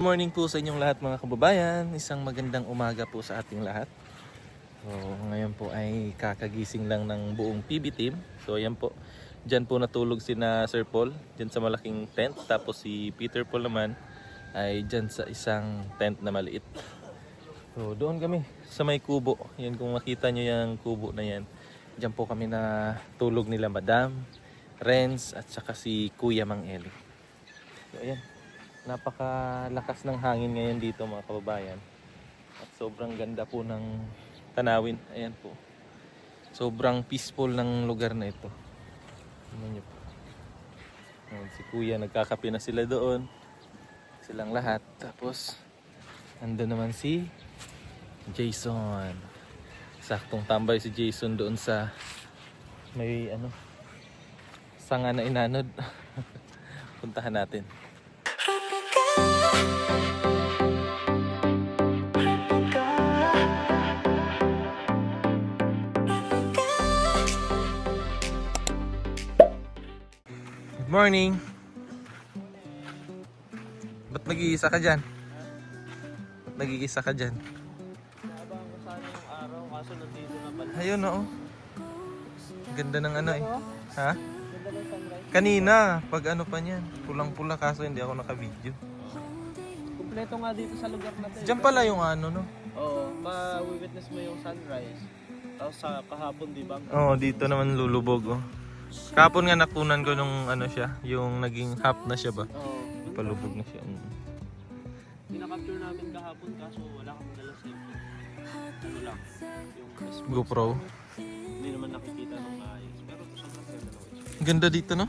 Good morning po sa inyong lahat mga kababayan. Isang magandang umaga po sa ating lahat. So, ngayon po ay kakagising lang ng buong PB team. So ayan po, dyan po natulog sina Sir Paul, dyan sa malaking tent. Tapos si Peter Paul naman ay dyan sa isang tent na maliit. So doon kami sa may kubo. Yan, kung makita nyo yung kubo na yan, dyan po kami na tulog nila Madam, Renz at saka si Kuya Mang Eli. So ayan, napakalakas ng hangin ngayon dito mga kababayan. At sobrang ganda po ng tanawin. Ayan po. Sobrang peaceful ng lugar na ito. Tingnan niyo po. Ayan, si Kuya nagkakape na sila doon. Silang lahat. Tapos andun naman si Jason. Saktong tambay si Jason doon sa may sanga na inanod. Puntahan natin. Good morning. Ba't nag-iisa ka dyan? Ba't nag-iisa ka dyan? Naabangan ko sana yung araw, kaso nandito na pala. Ayun oo. Ganda ng eh. Ha? Ganda ng sunrise. Kanina, pag pa niyan. Pulang-pula kaso hindi ako naka-video. Kumpleto nga dito sa lugar na to. Diyan pala yung no? Oo, ma-witness mo yung sunrise. Tapos sa kahapon, di ba? Oo, dito naman lulubog oh. Kapon nga nakunan ko nung siya, yung naging half na siya ba? Oo. Palubog na siya. Pinaka-capture namin kahapon kaso wala kang dala cellphone. Ano lang, yung response. GoPro. Hindi naman nakikita ng maayos. Pero sobrang ganda ng experience. Ganda dito no?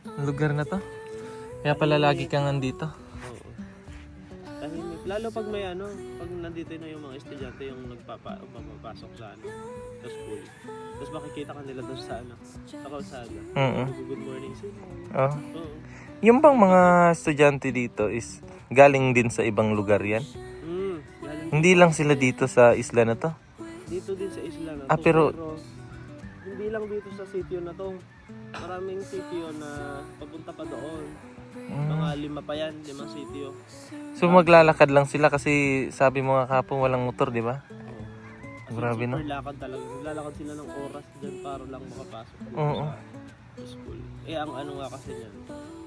Ang lugar na to. Kaya pala lagi kang nandito. Oo. Tahimik. Lalo pag may pag nandito na yung mga estudyante yung magpapasok sa sa school. Tapos makikita ka nila doon sa sa kalsada. Good morning sila. Oh. Oo. Yung bang mga estudyante dito is galing din sa ibang lugar yan? Galing Hindi lang sila dito sa isla na to? dito din sa isla na to. Pero hindi lang dito sa sitio na to. Maraming sitio na papunta pa doon. Mga 5 pa yan, 5 sitio. so maglalakad lang sila kasi sabi mo nga kapong walang motor, di ba? Grabe no? Super lakad talaga. Naglalakad sila ng oras dyan para lang makapasok dito Oo. sa school. Eh ang nga kasi yan,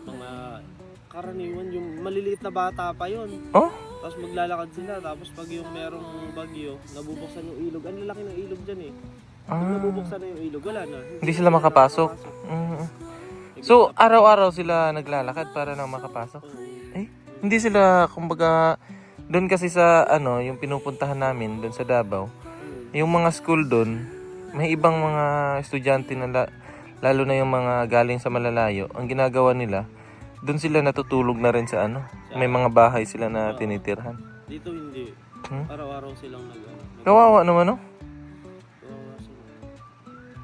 mga karaniwan yung maliliit na bata pa yon. Oh? Tapos maglalakad sila, tapos pag yung merong bagyo, nabubuksan yung ilog. Ang lalaki ng ilog dyan eh. Pag nabubuksan na yung ilog, wala na. Hindi sila makapasok. So araw-araw sila naglalakad para lang makapasok? Hindi sila, kumbaga, doon kasi sa yung pinupuntahan namin doon sa Davao, yung mga school doon, may ibang mga estudyante na lalo na yung mga galing sa malalayo, ang ginagawa nila, doon sila natutulog na rin sa may mga bahay sila na tinitirhan. Dito hindi. Araw-araw silang Kawawa naman no? Kawawa sila.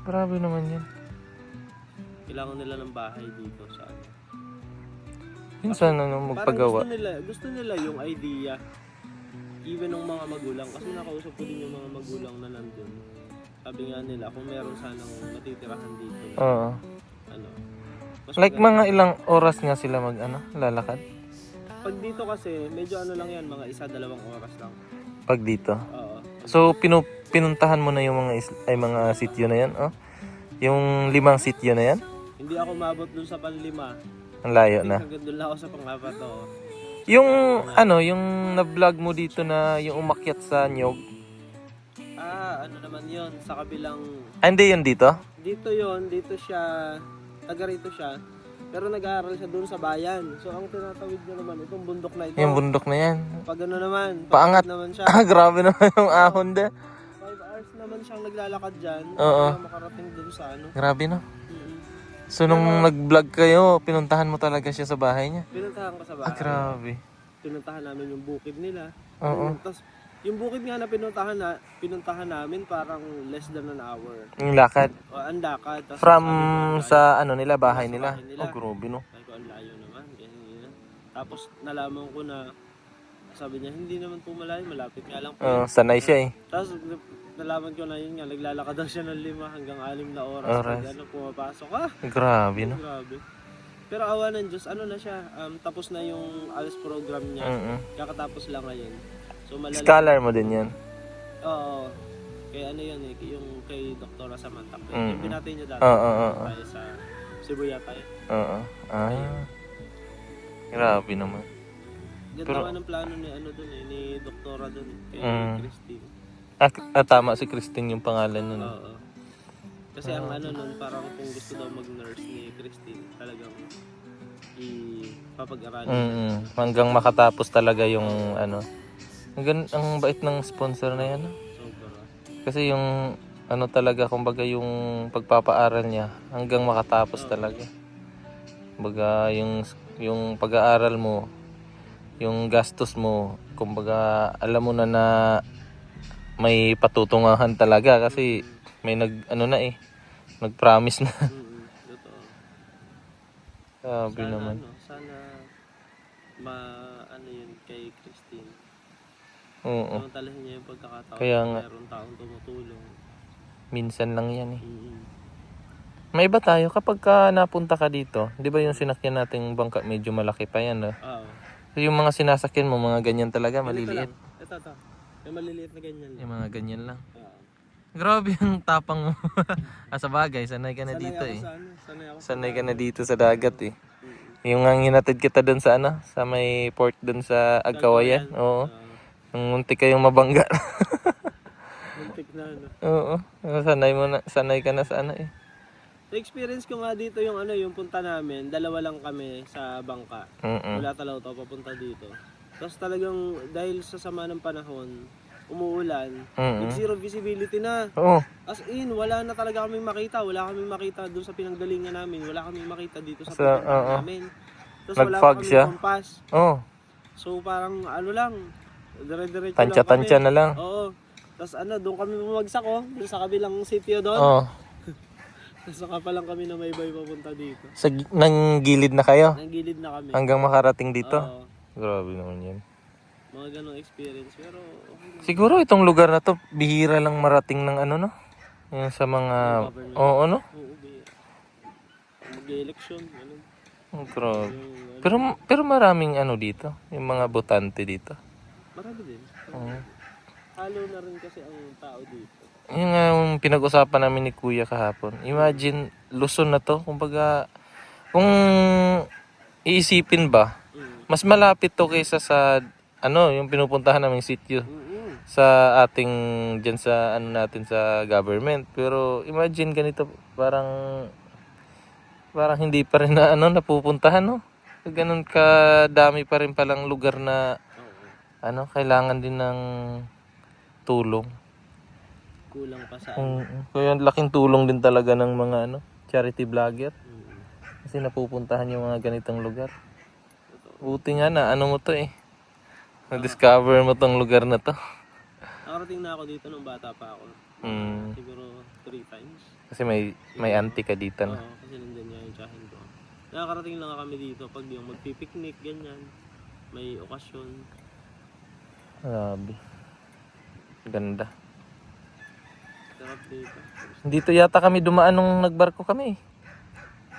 Grabe naman yan. Kailangan nila ng bahay dito sa Minsan magpagawa. Gusto nila yung idea. Even ng mga magulang. Kasi nakausap ko din yung mga magulang na nandun. Sabi nga nila, kung meron sanang matitirahan dito. Oo. Mas Like maganda. mga ilang oras nga sila lalakad? Pag dito kasi, medyo lang yan, mga 1-2 oras lang. Pag dito? Oo. So pinuntahan mo na yung mga sitio na yan? Oh? Yung 5 sitio na yan? Hindi ako mabot dun sa panlima. Ang layo na. Hanggang dun lang ako sa pang-apat. Yung yung na-vlog mo dito na yung umakyat sa Nyog. Naman yun, sa kabilang... Hindi yun dito? Dito yon, dito siya, taga rito siya. Pero nag-aaral siya doon sa bayan. So ang tinatawid niya naman, itong bundok na ito. Yung bundok na yan. Pag naman, Paangat. naman siya. Grabe naman yung ahon de. 5 hours naman siyang naglalakad dyan. Oo. Para makarating doon sa Grabe no? Mm-hmm. So nung nag-vlog kayo, pinuntahan mo talaga siya sa bahay niya? Pinuntahan ko sa bahay. Grabe. Pinuntahan namin yung bukid nila. Oo. Tapos yung bukid nga na pinuntahan namin parang less than an hour. Yung lakad? O, ang lakad. Tapos From sabi ko, sa nila, bahay Sa nila? bahay nila. Oh, grabe no? sabi ko, ang layo naman. Ganyan. Tapos nalaman ko na, sabi niya, hindi naman po malayo, malapit nga lang po. Sanay siya eh. Tapos nalaman ko na yun nga, naglalakad daw siya ng 5 hanggang 6 na oras. Oras. Pag pumapasok. Grabe no? Grabe. Pero awa ng Diyos, ano na siya, tapos na yung ALS program niya. Kakatapos lang ngayon. So malala. Scholar mo din yan. Oo. Kaya ano yun eh, yung kay Dr. Samantha. Yung binati niya dati. Tayo sa Cebu yata yun. Oo. Grabe naman. Ganda ng plano ni ano dun eh, ni Doktora dun kay Christine. Tama, si Christine yung pangalan nun. Oo. Kasi ang ano nun, parang kung gusto daw mag-nurse ni Christine, talagang ipapag-aralin. Hanggang makatapos talaga yung ano. Ang bait ng sponsor na yan. Sobra. Kasi yung ano talaga, kumbaga yung pagpapaaral niya hanggang makatapos talaga. Kumbaga yung pag-aaral mo, yung gastos mo, kumbaga alam mo na may patutungahan talaga kasi may nag-promise na. Totoo. Sabi Sana naman. sana ano yun kay Christine. Oo. Samantalahin niya yung pagkakataon. Kaya nga. Mayroong taong tumutulong. Minsan lang yan eh. May iba tayo kapag ka napunta ka dito, 'di ba yung sinakyan nating bangka medyo malaki pa yan, no? Oo. So, yung mga sinasakyan mo mga ganyan talaga, maliliit. Ito. May maliliit na ganyan lang. Yung mga ganyan lang. Oo. Grabe yung tapang mo. Sa bagay, sanay ka na dito eh. Sanay ka na dito sa dagat eh. Yung nga hinatid kita doon sa sa may port doon sa Agkawayan. Oo. Nung muntik kayong mabangga. Muntik na ano. Oo. Sanay ka na sa eh. Na-experience ko nga dito yung yung punta namin, dalawa lang kami sa bangka. Mula Talauto papunta dito. Tapos talagang dahil sa sama ng panahon, umuulan, zero visibility na. Oo. As in, wala na talaga kaming makita. Wala kaming makita doon sa pinanggalingan namin. Wala kaming makita dito sa pinanggalingan namin. Tapos wala pa kaming kompas. Oo. So parang lang, dire-diretso lang kami. Tansya-tansya na lang. Oo. Tapos doon kami bumagsak doon sa kabilang sitio doon. Oo. Tapos saka pa lang kami na may bay papunta dito. Nang gilid na kayo? Nang gilid na kami. Hanggang makarating dito? Oo. Grabe naman yan. Mga ganong experience. Pero okay lang. Siguro itong lugar na to, bihira lang marating ng no? Yung sa mga... Oo, no? Oo, mag-election. Grabe. Pero maraming dito. Yung mga botante dito. Marami din. Oo. Halo na rin kasi ang tao dito. Yung pinag-usapan namin ni Kuya kahapon. Imagine, Luzon na to. Kumbaga, kung iisipin ba, mas malapit to kaysa sa yung pinupuntahan naming sitio sa ating dyan sa natin sa government. Pero imagine ganito, parang hindi pa rin na napupuntahan, no? Ganun ka dami pa rin palang lugar na kailangan din ng tulong. Kulang pa sa Kaya laking tulong din talaga ng mga charity vlogger. Kasi napupuntahan yung mga ganitong lugar. Buti nga na mo to eh. Na-discover mo tong lugar na to. Nakarating na ako dito nung bata pa ako. Siguro 3 times. Kasi may auntie ka dito na. Oo, kasi nandun niya yung tsahin ko. Nakakarating lang kami dito pag yung magpipiknik, ganyan. May okasyon. Grabe. Ganda. Sarap dito. Dito yata kami dumaan nung nagbarko kami.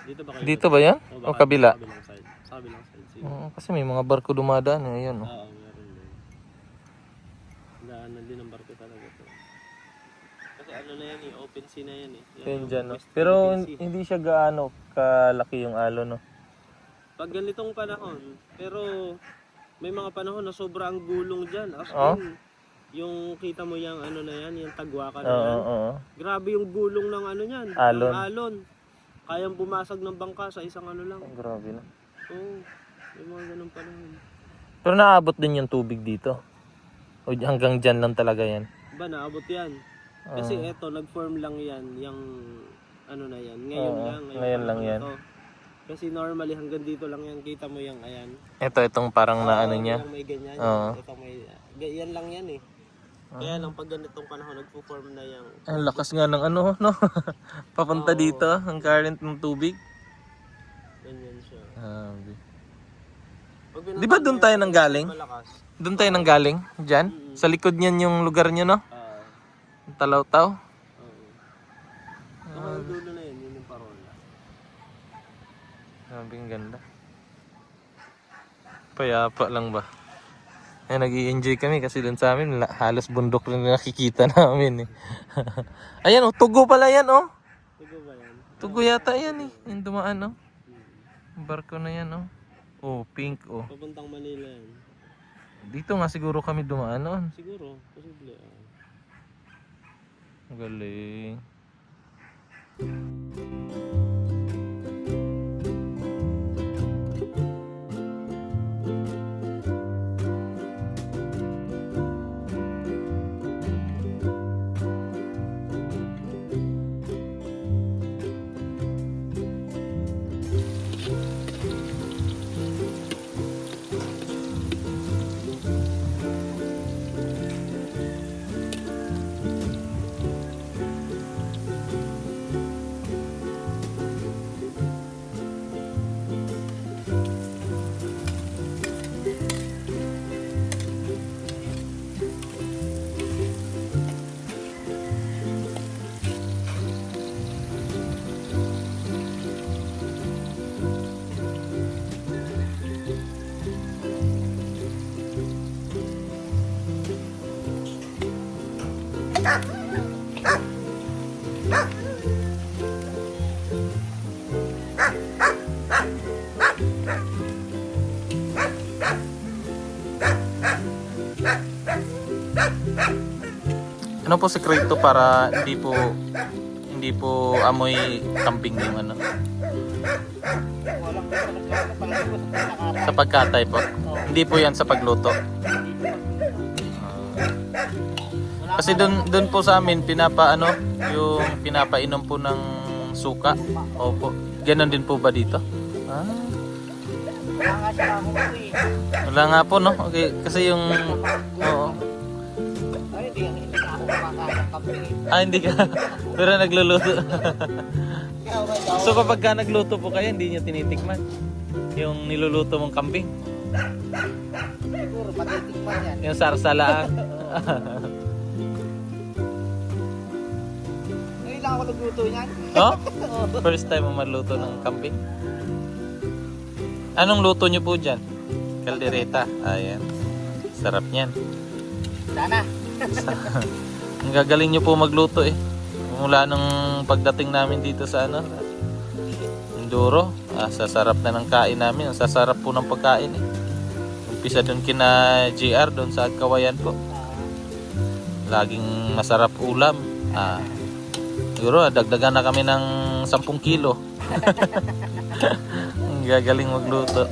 Dito ba kayo? Dito ba yan? O kabila? Sa kabilang side. Sa kabilang side. Kasi may mga barko dumadaan. Ayun. Oo, meron din. Daanan din ang barko talaga to. Kasi na yan eh, open sea na yan eh. Yan dyan, no? Pero hindi siya gaano kalaki yung alon, no? Pag ganitong panahon, pero may mga panahon na sobrang gulong dyan. As in, yung kita mo yung na yan, yung tagwakan na yan. Grabe yung gulong ng yan. Alon. Ng alon. Kayang bumasag ng bangka sa isang lang. Grabe na. Oo. May mga ganun panahon. Pero naabot din yung tubig dito. O hanggang dyan lang talaga yan. Ba, naabot yan. Kasi eto, nag-form lang yan. Yung na yan. Ngayon lang yan. Kasi normally hanggang dito lang yan. Kita mo yung ayan. Itong parang niya. Yung may ganyan. Itong may... Yan lang yan eh. Kaya lang pag ganitong panahon nagpo-form na yung... Ang lakas nga ng no? Papunta dito, ang current ng tubig. Ganyan siya. Di ba doon tayo nang galing? Doon tayo nang galing? Diyan? Sa likod niyan yung lugar niyo, no? Talauto. Ang dulo na yun yung parola. Sabi ang ganda. Payapa lang ba? Ay, nag-i-enjoy kami kasi dun sa amin halos bundok rin na nakikita namin eh. Ayan oh, tugo pala yan oh. Tugo ba yan? Tugo yata yan eh. Yung dumaan oh. Yung barko na yan oh. Oh, pink oh. Papuntang Manila yan. Dito nga siguro kami dumaan noon. Siguro, posible. Galing. Ano po sekreto para hindi po amoy kambing yung ano? Sa pagkatay po. Hindi po 'yan sa pagluto. Kasi doon po sa amin yung pinapainom po ng suka. Opo. Ganon din po ba dito? Ah. Wala nga po no. Okay, kasi yung oo. Ah, hindi ka. Pero nagluluto. So kapag ka nagluto po kayo, hindi niyo tinitikman yung niluluto mong kambing? Siguro matitikman yan. Yung sarsalaan. Ngayon lang ako nagluto niyan. Oh? First time mo magluto ng kambing? Anong luto niyo po dyan? Kaldereta. Ayan. Sarap niyan. Sana. Ang gagaling niyo po magluto eh. Mula nung pagdating namin dito sa Mindoro, sasarap na ng kain namin. Ang sasarap po ng pagkain eh. Umpisa doon kina GR, doon sa Kawayan po. Laging masarap ulam. Siguro dagdagan na kami ng 10 kilo. Ang gagaling magluto.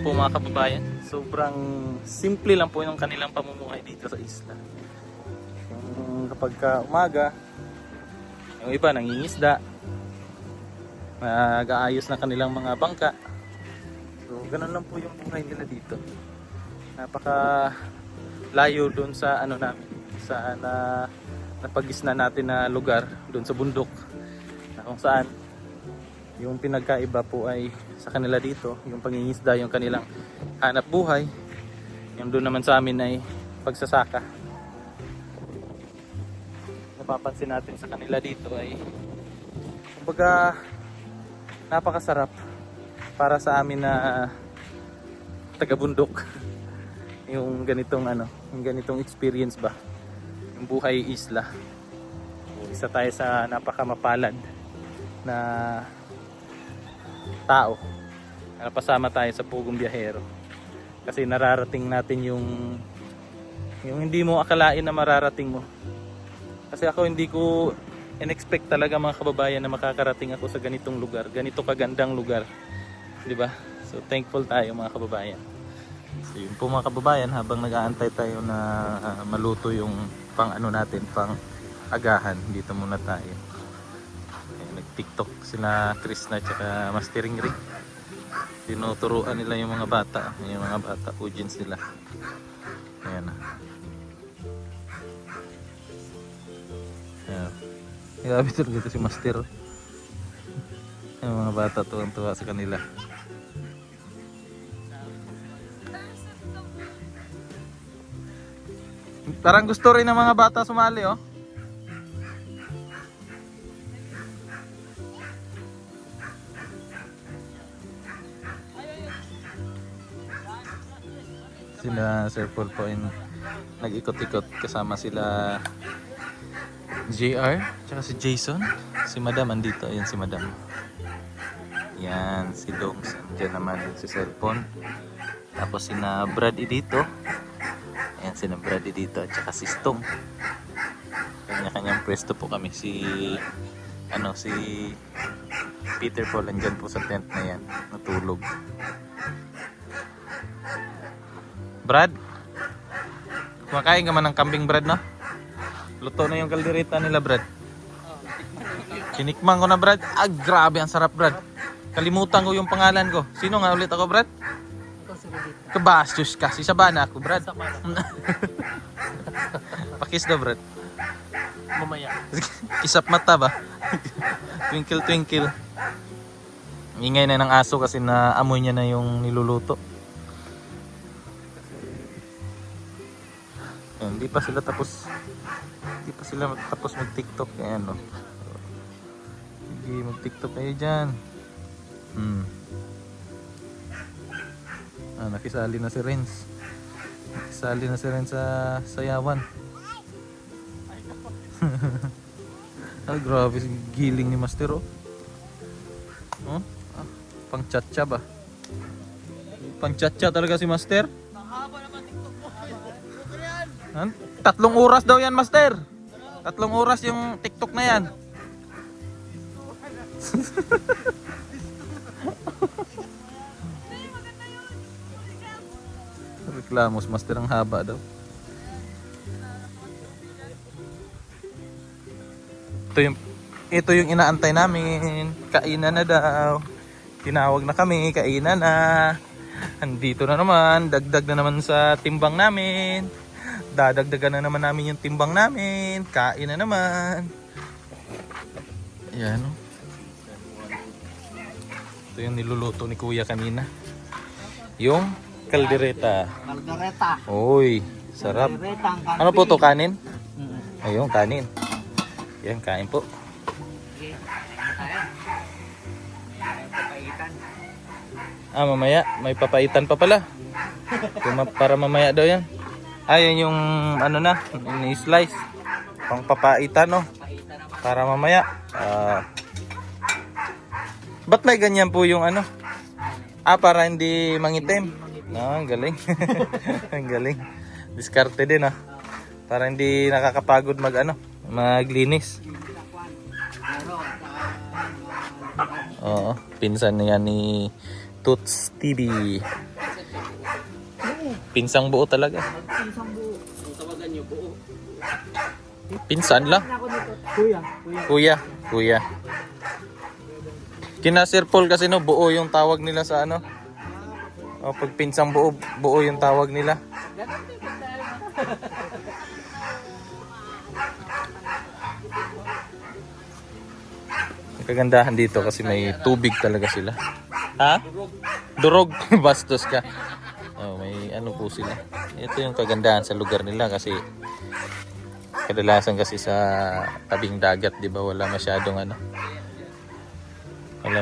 Po mga kababayan, sobrang simple lang po yung kanilang pamumuhay dito sa isla. Yung kapag umaga, yung iba nangingisda, nag-aayos na kanilang mga bangka. So ganun lang po yung buhay nila dito. Napaka layo doon sa namin, sa napagisna natin na lugar doon sa bundok, na kung saan yung pinagkaiba po ay sa kanila dito, yung pangingisda, yung kanilang hanap buhay. Yung doon naman sa amin ay pagsasaka. Napapansin natin sa kanila dito ay kumbaga napakasarap para sa amin na taga-bundok. Yung ganitong yung ganitong experience ba, yung buhay isla. isa tayo sa napakamapalad na tao. Napasama tayo sa Pugong Biyahero. Kasi nararating natin yung hindi mo akalain na mararating mo. Kasi ako hindi ko in-expect talaga mga kababayan na makakarating ako sa ganitong lugar, ganito kagandang lugar. 'Di ba? So thankful tayo mga kababayan. So yun po mga kababayan, habang nag-aantay tayo na maluto yung pang ano natin, pang agahan, dito muna tayo. Nag-TikTok sila Chris na tsaka Master Rick. Tinuturuan nila yung mga bata, audience nila. Ayan. Ayan. Grabe talaga si Master. Yung mga bata tuwang-tuwa sa kanila. Parang gusto rin ng mga bata sumali, oh. Sila Sir Paul po yung nag-ikot-ikot kasama sila JR, tsaka si Jason. Si Madam andito, ayan si Madam. Yan, si Dogs, andyan naman si cellphone. Tapos sina Brady dito. Ayan sina Brady dito at tsaka si Stong. Kanya-kanyang pwesto po kami. Si Peter Paul andyan po sa tent na yan, natulog. Brad, kumakain ka man ng kambing, Brad, no? Luto na yung kaldereta nila, Brad. Sinikman ko na, Brad. Ah, grabe, ang sarap, Brad. Kalimutan ko yung pangalan ko. Sino nga ulit ako, Brad? Kabastos kasi. Sabana ako, Brad. Pakis na, Brad. Mamaya. Kisap mata ba? Twinkle, twinkle. Ingay na ng aso kasi naamoy niya na yung niluluto. Hindi pa sila tapos mag-TikTok, ayan, no. Hindi mag-TikTok kayo diyan. Nakisali na si Renz. Nakisali na si Renz sa sayawan. Ah, grabe, giling ni Master, oh. Oh? Ah, pang chatcha ba? Pang chatcha talaga si Master. 3 oras daw yan, Master. 3 oras yung TikTok na yan. Reklamos, Master, ang haba daw. Ito yung inaantay namin. Kainan na daw. Tinawag na kami, kainan na. Andito na naman, dagdag na naman sa timbang namin. Dadagdagan na naman namin yung timbang namin. Kain na naman. Ayan, oh. Ito yung niluluto ni Kuya kanina. Yung kaldereta. Kaldereta. Uy, sarap. Kaldereta ang kambing. Ano po to, kanin? Ayun, kanin. Yan, kain po. Sige, tayo. Papaitan. Ah, mamaya. May papaitan pa pala. Para mamaya daw yan. Ayan yung ano na, ni-slice. Pang papaitan, no? Para mamaya. Ba't may ganyan po yung ano? Ah, para hindi mangitim. Ang galing. Ang galing. Diskarte din, ah. Para hindi nakakapagod maglinis. Oo, pinsan niya ni Toots TV. Pinsang buo talaga. Tawagan niyo buo. Pinsan lang. Kuya. Kina Sir Paul kasi, no, buo yung tawag nila sa ano. O, pag pinsang buo yung tawag nila. Ang kagandahan dito kasi may tubig talaga sila. Ha? Durog. Bastos ka. Oh, may ano po sila. Ito yung kagandahan sa lugar nila kasi kadalasan kasi sa tabing dagat, 'di ba? Wala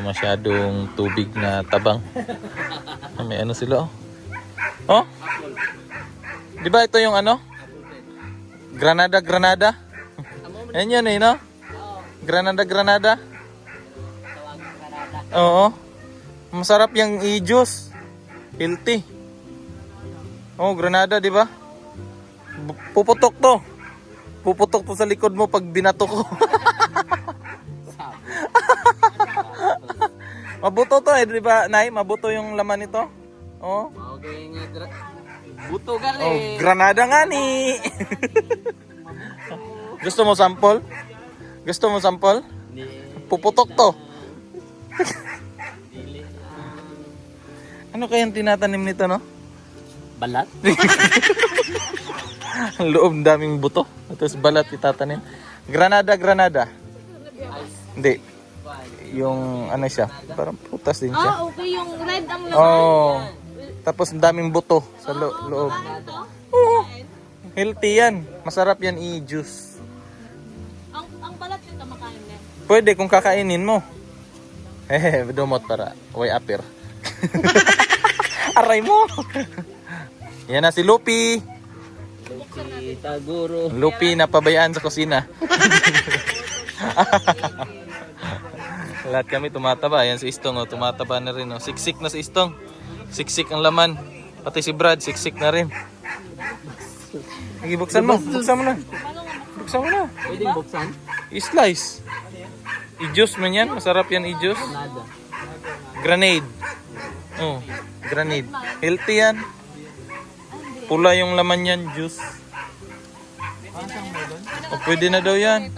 masyadong tubig na tabang. May ano sila, oh. Oh? 'Di ba ito yung Granada? Ayan yan, no? Granada. Tawagin Canada. Oo. Masarap yung i-juice. Healthy. Oh, Granada, di ba? Puputok to. Puputok to sa likod mo pag binato ko. Sabi. Mabuto to eh, di ba, Nay? Mabuto yung laman nito. Oh. Okay nga. Buto gali. Oh, Granada nga ni. Gusto mo sample? Gusto mo sample? Puputok to. Dili. Ano kayang tinatanim nito, no? Balat? Ang loob daming buto. Tapos balat itatanim. Granada. Ice. Hindi. Yung ano siya, parang putas din siya. Ah, okay. Yung red ang laman. Oh. Tapos ang daming buto sa loob. Ito? Oo. Healthy yan. Masarap yan i-juice. Ang balat nito makain din. Pwede kung kakainin mo. Dumot para way upper. Aray mo. Yan na si Lupi. Lupi Taguro. Lupi na pabayaan sa kusina. Lahat kami tumataba. Yan si Istong, oh, tumataba na rin. Oh. Siksik na si Istong. Siksik ang laman. Pati si Brad, siksik na rin. Sige, buksan mo. Buksan mo na. Buksan mo na. Pwedeng buksan? I-slice. I-juice man yan. Masarap yan i-juice. Nada. Grenade. Oh, grenade. Healthy yan. Pula yung laman yan, juice. O, pwede na daw yan.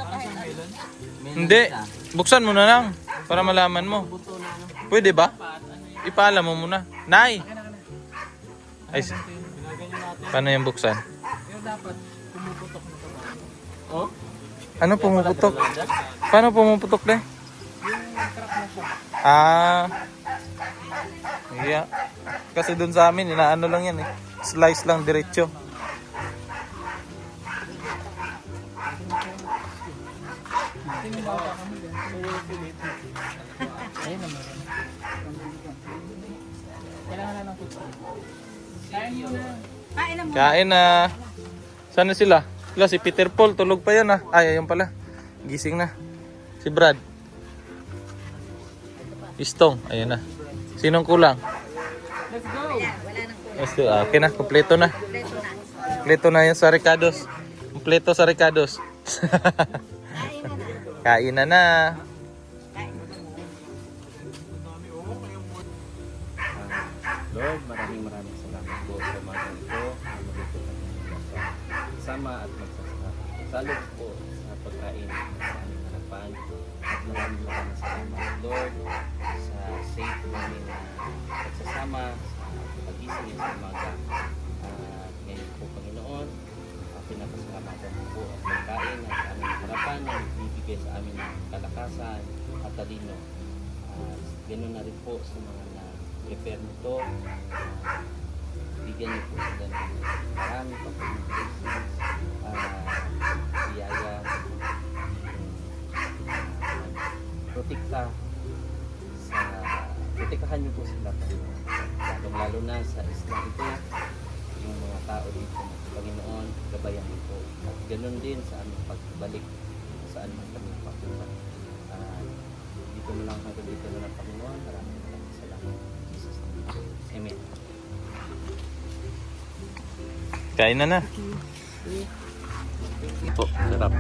Hindi. Buksan mo na lang. Para malaman mo. Pwede ba? Ipaalam mo muna. Nay! Ay, paano yung buksan? Oh? Ano pumuputok? Paano pumuputok na? Ah. Yeah. Kasi dun sa amin, inaano lang yan eh. Slice lang diretso. Kain na. Saan na sila? Sila si Peter Paul, tulog pa yan ah. Ay, ayun pala. Gising na. Si Brad. Istong, ayun na. Sinong kulang? Let's go. Okay na, kompleto na. Kompleto na yan sa Ricardo's. Kompleto sa Ricardo's. Kain na na. Lord, maraming salamat po sa mga ito na maluto kami kasama at magsasalot po sa pagkain sa aming harapan. At maraming salamat, Lord, sa safe namin na pagsasama sa pagising sa umaga. Ngayon po, Panginoon, pinapasalamatan po at pagkain at sa aming harapan na bibigay sa amin ng kalakasan at talino. Ganun na rin po sa mga prepare nito, bigyan niyo po sila ng marami pag-blessings, biyaya, protektahan niyo po sila, lalong-lalo na sa isla ito, yung mga tao dito ng Panginoon, gabayan niyo po. At ganun din sa aming pagbalik saan man kami papunta. Dito mo lang hanggang dito na ng Panginoon. Maraming salamat. Amen. Kain na na. Po, sarap.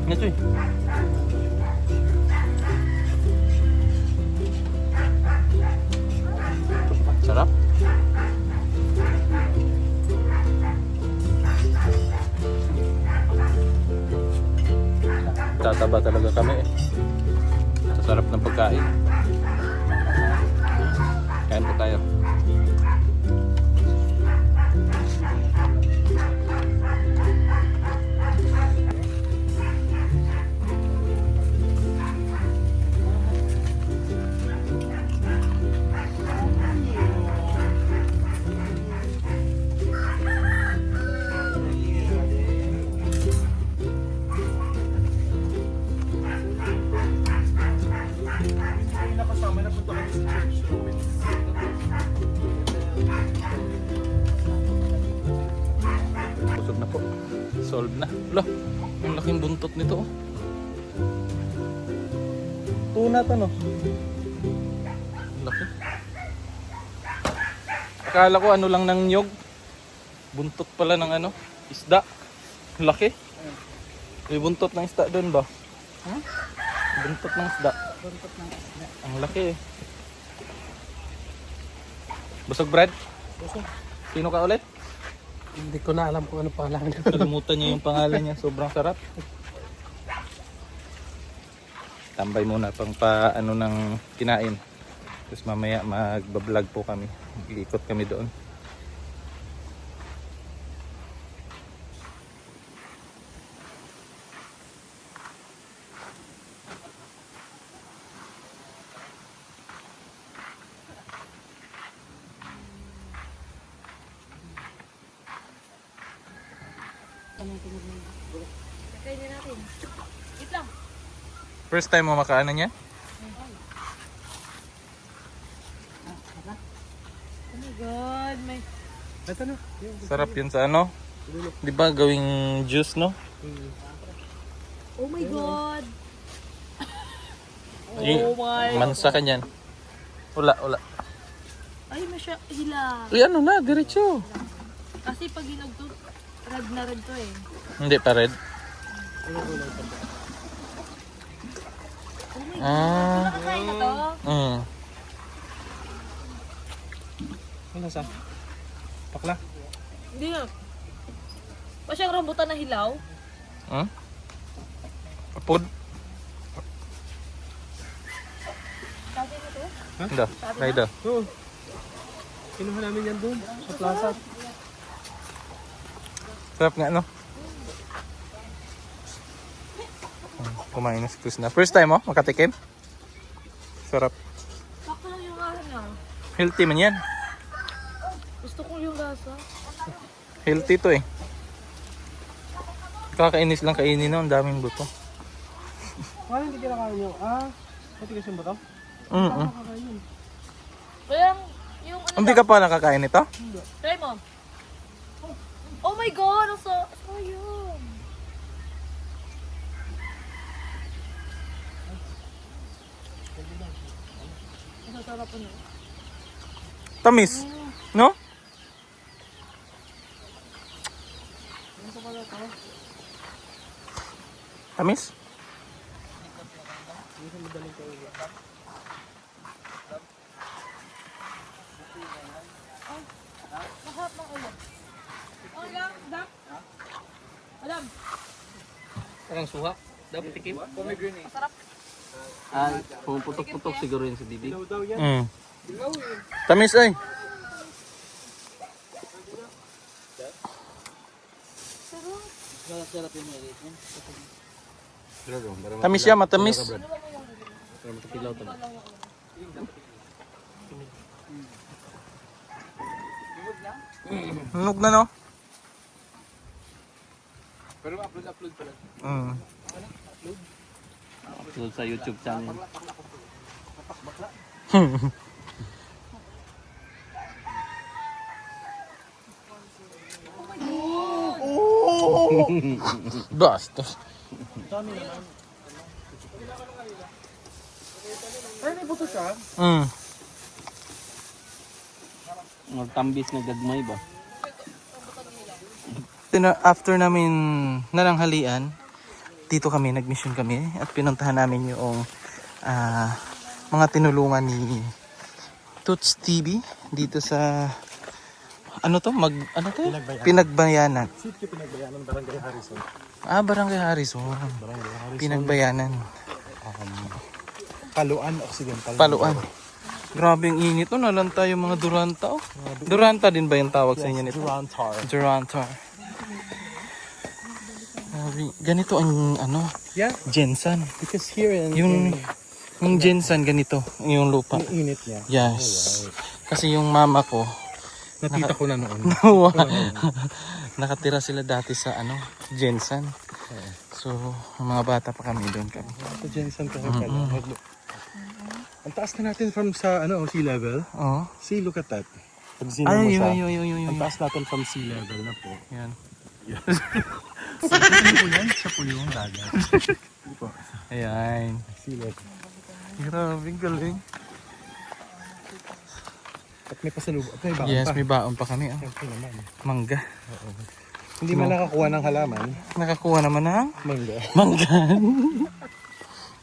Ngayon. Sarap. Tataba talaga kami eh. Sa sarap ng pagkain. Kain po tayo. Busog na po. Solve na. Lo, ang laking buntot nito. Oh. Tuna to, no? Laki. Akala ko ano lang ng nyog. Buntot pala ng ano, isda. Laki. May buntot ng isda doon ba? Huh? Buntot ng isda. Buntot ng isda. Ang laki eh. Busog Brad? Busog. Sino ka ulit? Hindi ko na alam kung ano pangalan. Kalimutan niya yung pangalan niya. Sobrang sarap. Tambay muna pang ano ng kinain. Tapos mamaya magbablog po kami. Mag-iikot kami doon. Kakainin natin. Wait lang. First time mo makaano niya? Oh my God. May... Ito na. Sarap yun sa ano? Di ba gawing juice, no? Oh my God. Yung mansa ka niyan. Wala. Ay, masya hila. Uy, ano na, diretso. Kasi pag hinog to, red na red to eh. Hindi pa red. Oh my God. Ah. Nakakain na to? Ano sa? Pakla? Hindi na. Masyang rambutan na hilaw. Food? Sabi na to? Hindi. Raida. Oo. Kinuha namin yan doon sa plaza. Sarap nga, no? Kumain na si Chris na. First time, oh? Makatikim? Sarap. Sakto lang yung ano niya. Healthy man yan. Gusto ko yung lasa. Healthy to eh. Kakainis lang kainin, no? Ang daming buto. Parang hindi kinakain nyo. Matigas yung bato? Kakain. Kaya yung ano Hindi ka pa nakakain ito? try mo. Oh my God! Ang sayang. Ang sarap ano. Tamis. No? Tamis? Mahap ng ulo. Oh, lang, dak. Alam. Parang suha. Dapat tikim. Masarap. Ah, pumuputok-putok siguro yun sa bibig. Daw daw yan. Tamis ay. Sarap yung maliit mo. Tamis siya, matamis. Para matakilaw to. Hunog na, no? Pero upload pala. Upload sa YouTube channel. Bastos. Ay, may buto siya. Tambis na gagmay ba? After namin nananghalian, dito kami, nag-mission kami at pinuntahan namin yung mga tinulungan ni Toots TV dito sa ano to? Pinagbayanan. Sitio Pinagbayanan, Barangay Harrison. Barangay Harrison. Pinagbayanan. Paluan Occidental. Paluan. Grabe ang init, no? Nalanta yung mga Duranta, oh. Duranta din ba yung tawag sa inyo nito? Durantar. Durantar. Ganito ang ano, Yeah, Jensan. because here in Yung Jensan ganito, yung lupa. ang init niya. Yes. Kasi yung mama ko, Nakita ko na noon. nakatira sila dati sa ano, Jensan. So, mga bata pa kami doon kami. Sa Jensen kasi pala. Ang taas na natin from sa sea level. Oo. See, look at that. Pag zoom mo Ay, siya. yun. Ang taas natin from sea level na po. Yan. Ano po yan? Siya po yung dagat. Ayan. Silat. Grabe, galing. At may pasalubong. At may baon Yes, pa. may baon pa kami. Oh. Siyempre naman. Mangga. Hindi man nakakuha ng halaman. Nakakuha naman ng Mangga. mangga.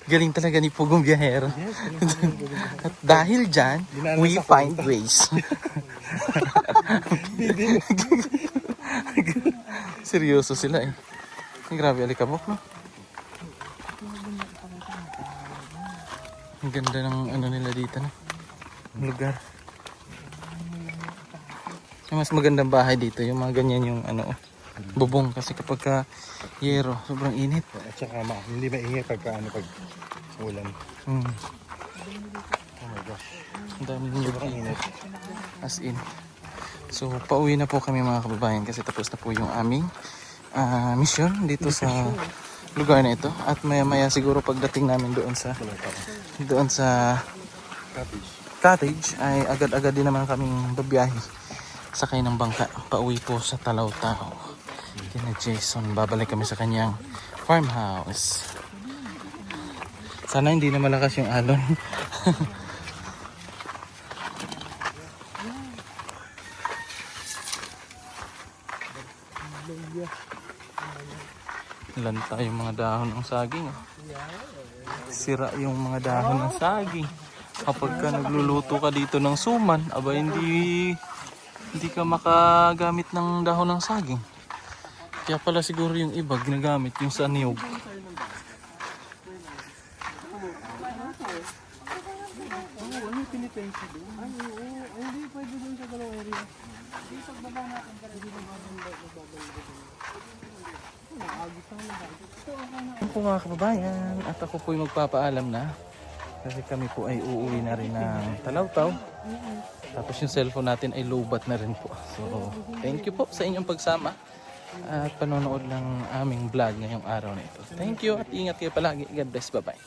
Galing talaga ni Pugong Biyahero. At dahil dyan, Dinaanan we sa find punta. ways. Seryoso sila eh. Grabe, alikabok, no? Ang ganda ng ano nila dito, no? Lugar. Yung mas magandang bahay dito, yung mga ganyan yung ano, bubong. Kasi kapag ka yero, sobrang init. At saka hindi maingay pag ulan. Hmm. Oh my gosh. Ang dami ng lugar. Init. As in. So, pauwi na po kami mga kababayan kasi tapos na po yung aming mission dito sa lugar na ito. At maya-maya siguro pagdating namin doon sa cottage ay agad-agad din naman kaming babiyahe sakay ng bangka pauwi po sa Talaw-Tao. Kina Jason, babalik kami sa kanyang farmhouse. Sana hindi na malakas yung alon. Lanta yung mga dahon ng saging. Oh. Sira yung mga dahon ng saging. Kapag ka nagluluto ka dito ng suman, aba hindi ka makagamit ng dahon ng saging. Kaya pala siguro yung iba ginagamit yung sa niyog. Yan po mga kababayan, at ako po'y magpapaalam na kasi kami po ay uuwi na rin ng Talaw-Taw. Tapos yung cellphone natin ay lowbat na rin po. So, thank you po sa inyong pagsama at panonood ng aming vlog ngayong araw na ito. Thank you at ingat kayo palagi. God bless. Bye-bye.